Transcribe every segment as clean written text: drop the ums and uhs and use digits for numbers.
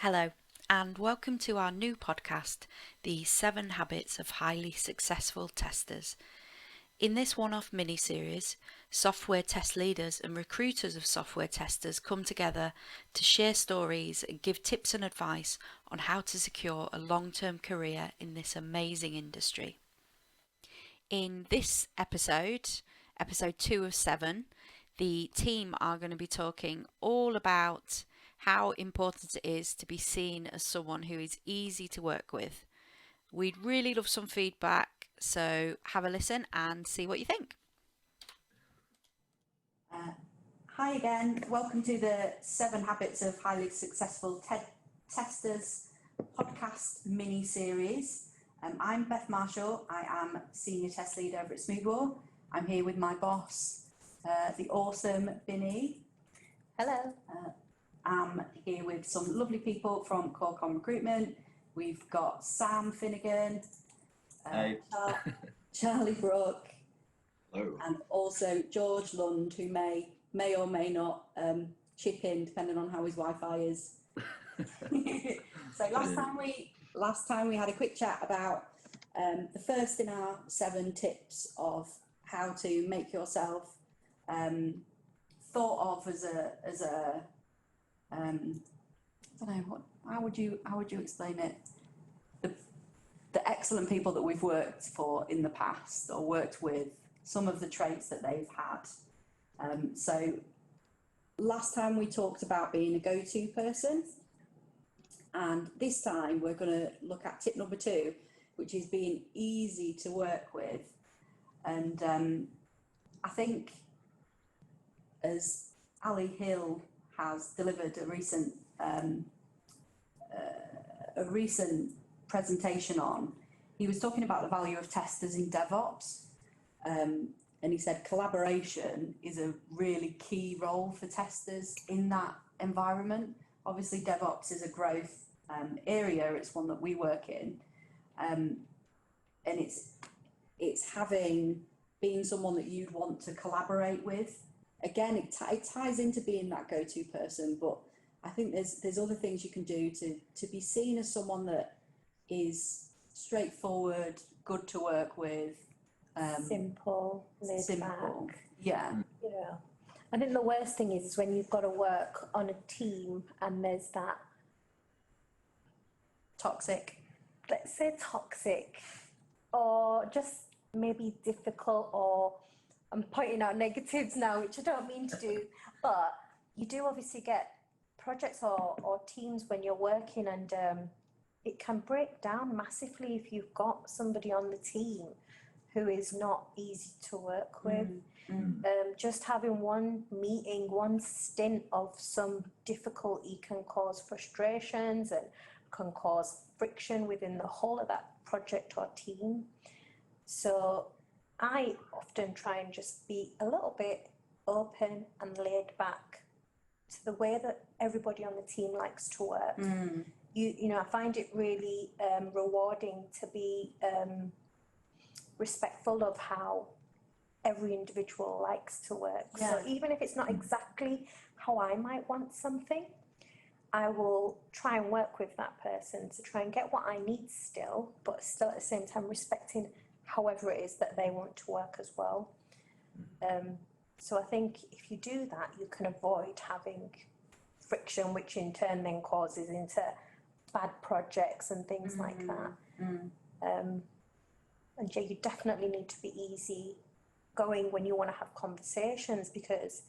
Hello, and welcome to our new podcast, The 7 Habits of Highly Successful Testers. In this one-off mini-series, software test leaders and recruiters of software testers come together to share stories and give tips and advice on how to secure a long-term career in this amazing industry. In this episode 2 of 7, the team are going to be talking all about how important it is to be seen as someone who is easy to work with. We'd really love some feedback, so have a listen and see what you think. Hi again, welcome to the 7 Habits of Highly Successful Testers podcast mini-series. I'm Beth Marshall, I am Senior Test Lead over at Smoothwall. I'm here with my boss, the awesome Binni. Hello. I'm here with some lovely people from Corecom Recruitment. We've got Sam Finnegan, Charlie Brook, Hello. and also George Lund, who may or may not chip in depending on how his Wi-Fi is. So last time we had a quick chat about the first in our 7 tips of how to make yourself thought of as a I don't know how would you explain it? The excellent people that we've worked for in the past or worked with, some of the traits that they've had. So last time we talked about being a go-to person, and this time we're going to look at tip number 2, which is being easy to work with. And I think, as Ali Hill has delivered a recent presentation on, he was talking about the value of testers in DevOps, and he said collaboration is a really key role for testers in that environment. Obviously DevOps is a growth area, it's one that we work in, and it's being someone that you'd want to collaborate with. Again, it ties into being that go-to person, but I think there's other things you can do to be seen as someone that is straightforward, good to work with, simple, laid back. Yeah. Yeah. I think the worst thing is when you've got to work on a team and there's that, let's say toxic, or just maybe difficult, or I'm pointing out negatives now, which I don't mean to do, but you do obviously get projects or teams when you're working, and it can break down massively if you've got somebody on the team who is not easy to work with. Just having one meeting, one stint of some difficulty can cause frustrations and can cause friction within the whole of that project or team. So I often try and just be a little bit open and laid back to the way that everybody on the team likes to work. You know, I find it really rewarding to be respectful of how every individual likes to work. Yeah. So even if it's not exactly how I might want something, I will try and work with that person to try and get what I need still, but still at the same time respecting however it is that they want to work as well. So I think if you do that, you can avoid having friction, which in turn then causes into bad projects and things like that. And yeah, you definitely need to be easy going when you want to have conversations, because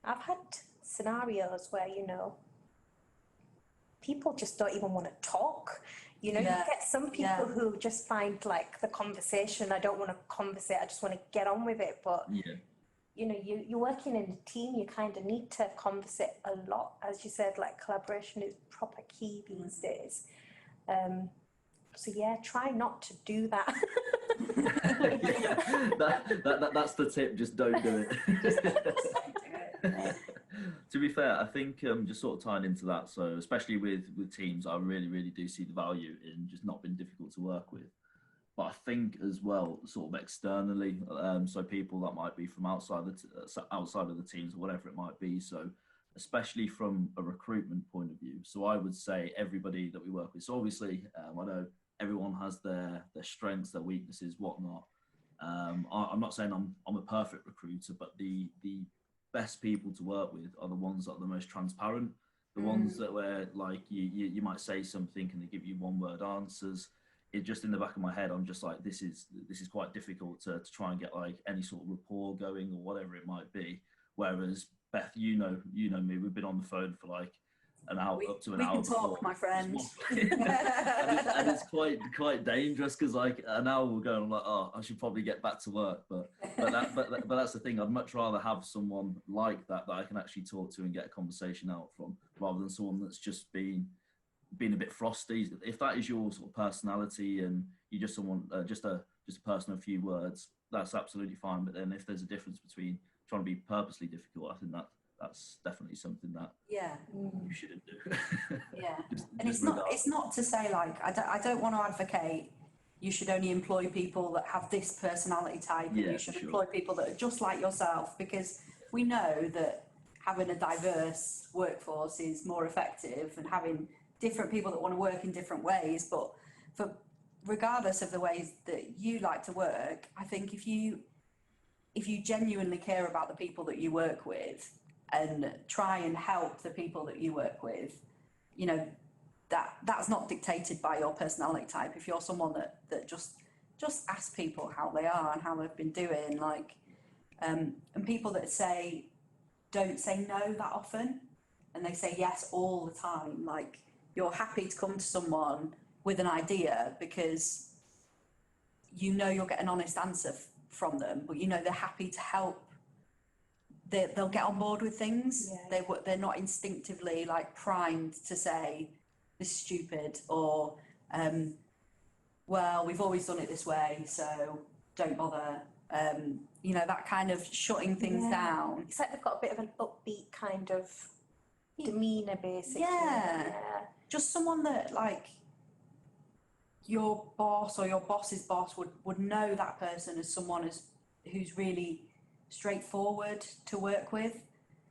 I've had scenarios where, you know, people just don't even want to talk. You know, you get some people who just find like the conversation, I don't want to conversate, I just want to get on with it. But, you know, you're working in a team, you kind of need to conversate a lot. As you said, like collaboration is proper key these days. So yeah, try not to do that. That's the tip, just don't do it. To be fair, I think just sort of tying into that, so especially with teams, I really do see the value in just not being difficult to work with. But I think as well, sort of externally, so people that might be from outside of the teams or whatever it might be. So especially from a recruitment point of view. So I would say everybody that we work with. So obviously, I know everyone has their strengths, their weaknesses, whatnot. I'm not saying I'm a perfect recruiter, but the best people to work with are the ones that are the most transparent. The ones that where like you might say something and they give you one word answers. It just in the back of my head, I'm just like, this is quite difficult to try and get like any sort of rapport going or whatever it might be. Whereas Beth, you know me, we've been on the phone for like an hour, up to an hour. We can talk, my friend. and it's quite dangerous because like an hour will go and I'm like, oh, I should probably get back to work. But that's the thing. I'd much rather have someone like that I can actually talk to and get a conversation out from, rather than someone that's just been a bit frosty. If that is your sort of personality and you just someone just a person of few words, that's absolutely fine. But then if there's a difference between trying to be purposely difficult, I think that's definitely something that you shouldn't do. Yeah, and it's not to say like I don't want to advocate you should only employ people that have this personality type, and you should employ people that are just like yourself, because we know that having a diverse workforce is more effective, and having different people that want to work in different ways. But regardless of the ways that you like to work, I think if you genuinely care about the people that you work with and try and help the people that you work with, you know, that's not dictated by your personality type. If you're someone that just asks people how they are and how they've been doing, like, and people that don't say no that often, and they say yes all the time, like, you're happy to come to someone with an idea because you know you'll get an honest answer from them, but you know they're happy to help. They'll get on board with things. Yeah. They're not instinctively like primed to say this is stupid, or well, we've always done it this way, so don't bother. You know, that kind of shutting things down. It's like they've got a bit of an upbeat kind of demeanour, basically. Yeah. Just someone that like your boss or your boss's boss would know that person as someone who's really straightforward to work with,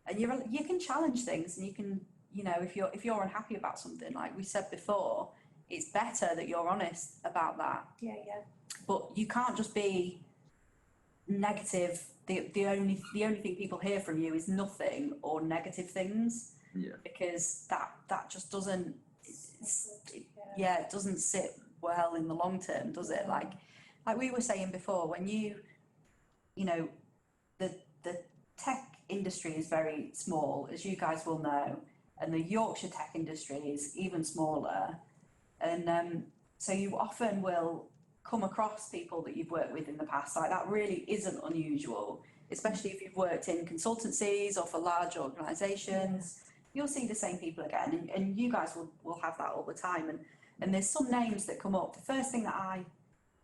and you can challenge things, and you can, you know, if you're unhappy about something, like we said before, it's better that you're honest about that. Yeah. But you can't just be negative. The only thing people hear from you is nothing or negative things. Yeah. Because that just doesn't. It doesn't sit well in the long term, does it? Like we were saying before, when you know, the tech industry is very small, as you guys will know, and the Yorkshire tech industry is even smaller, and so you often will come across people that you've worked with in the past. Like, that really isn't unusual, especially if you've worked in consultancies or for large organisations. You'll see the same people again, and you guys will have that all the time. And there's some names that come up. The first thing that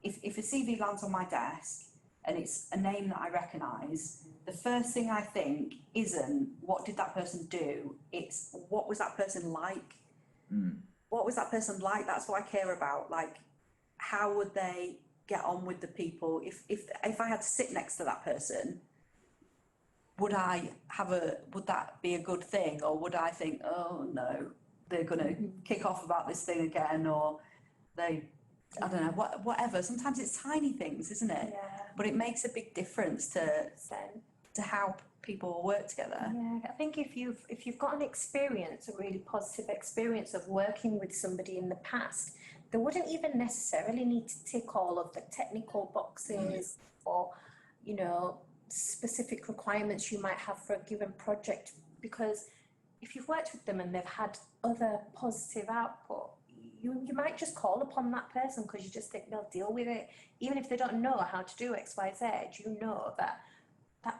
if a CV lands on my desk and it's a name that I recognise, the first thing I think isn't what did that person do, it's what was that person like? What was that person like? That's what I care about. Like, how would they get on with the people? If I had to sit next to that person, would that be a good thing, or would I think, oh no, they're going to kick off about this thing again, or I don't know, whatever. Sometimes it's tiny things, isn't it? Yeah. But it makes a big difference to how people work together. Yeah, I think if you've got an experience, a really positive experience of working with somebody in the past, they wouldn't even necessarily need to tick all of the technical boxes or, you know, specific requirements you might have for a given project, because if you've worked with them and they've had other positive output, you might just call upon that person because you just think they'll deal with it. Even if they don't know how to do X, Y, Z, you know that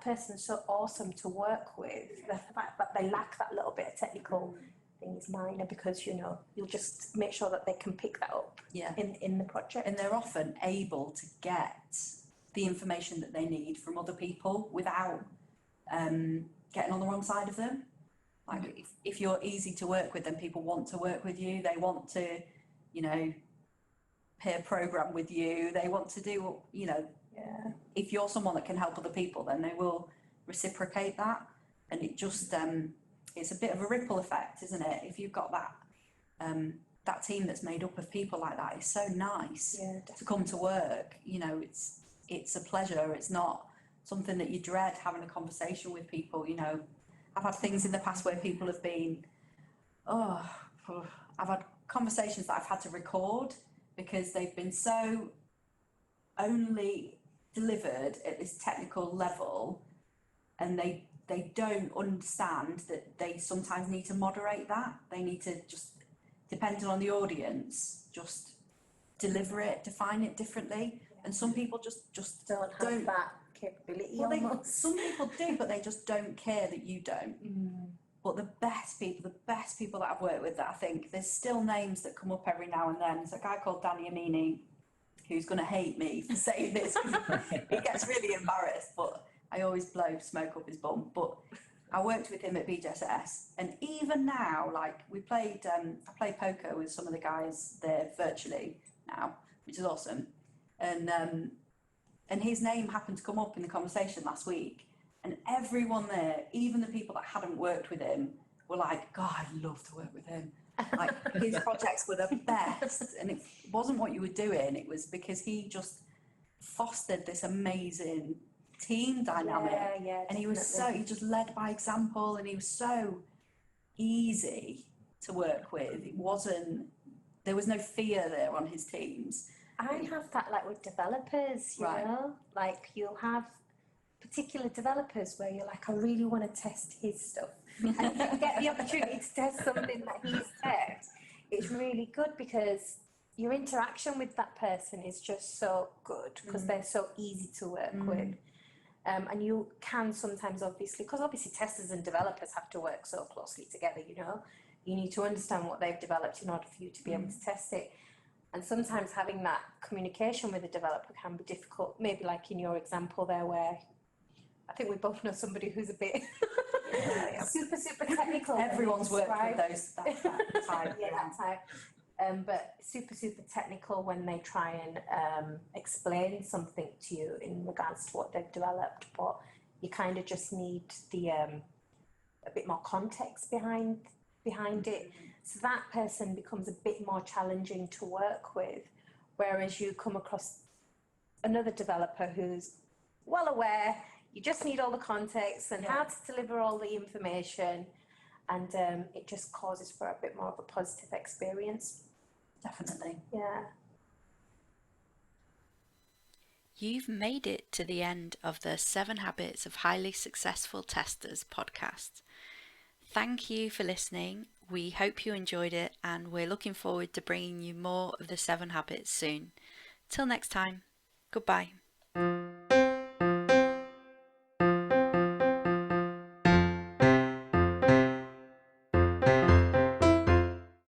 person's so awesome to work with. The fact that they lack that little bit of technical thing is minor, because, you know, you'll just make sure that they can pick that up in the project. And they're often able to get the information that they need from other people without getting on the wrong side of them. Like, if you're easy to work with, then people want to work with you. They want to, you know, pair program with you. They want to do, you know, if you're someone that can help other people, then they will reciprocate that. And it just, it's a bit of a ripple effect, isn't it? If you've got that team that's made up of people like that, it's so nice to come to work. You know, it's a pleasure. It's not something that you dread having a conversation with people. You know, I've had things in the past where people have been, I've had conversations that I've had to record because they've been so only delivered at this technical level, and they don't understand that they sometimes need to moderate that. They need to just, depending on the audience, just deliver it, define it differently. And some people just don't have that capability. Well, some people do, but they just don't care that you don't. But the best people that I've worked with, that I think there's still names that come up every now and then. There's a guy called Danny Amini who's going to hate me for saying this. He gets really embarrassed, but I always blow smoke up his bum. But I worked with him at BJSS, and even now, like I play poker with some of the guys there virtually now, which is awesome. And his name happened to come up in the conversation last week, and everyone there, even the people that hadn't worked with him, were like, God, I'd love to work with him. Like, his projects were the best, and it wasn't what you were doing, it was because he just fostered this amazing team dynamic. And he just led by example, and he was so easy to work with. There was no fear there on his teams. I have that like with developers, you know, like you'll have particular developers where you're like, I really want to test his stuff. And if you get the opportunity to test something that he's tested, it's really good because your interaction with that person is just so good because they're so easy to work with. And you can sometimes obviously testers and developers have to work so closely together, you know. You need to understand what they've developed in order for you to be able to test it. And sometimes having that communication with a developer can be difficult, maybe like in your example there where I think we both know somebody who's a bit super technical. Everyone's worked with that type. That type. But super technical when they try and explain something to you in regards to what they've developed, but you kind of just need a bit more context behind it. So that person becomes a bit more challenging to work with, whereas you come across another developer who's well aware, you just need all the context and how to deliver all the information, and it just causes for a bit more of a positive experience. Definitely. Yeah. You've made it to the end of the 7 Habits of Highly Successful Testers podcast. Thank you for listening. We hope you enjoyed it, and we're looking forward to bringing you more of the 7 Habits soon. Till next time, goodbye.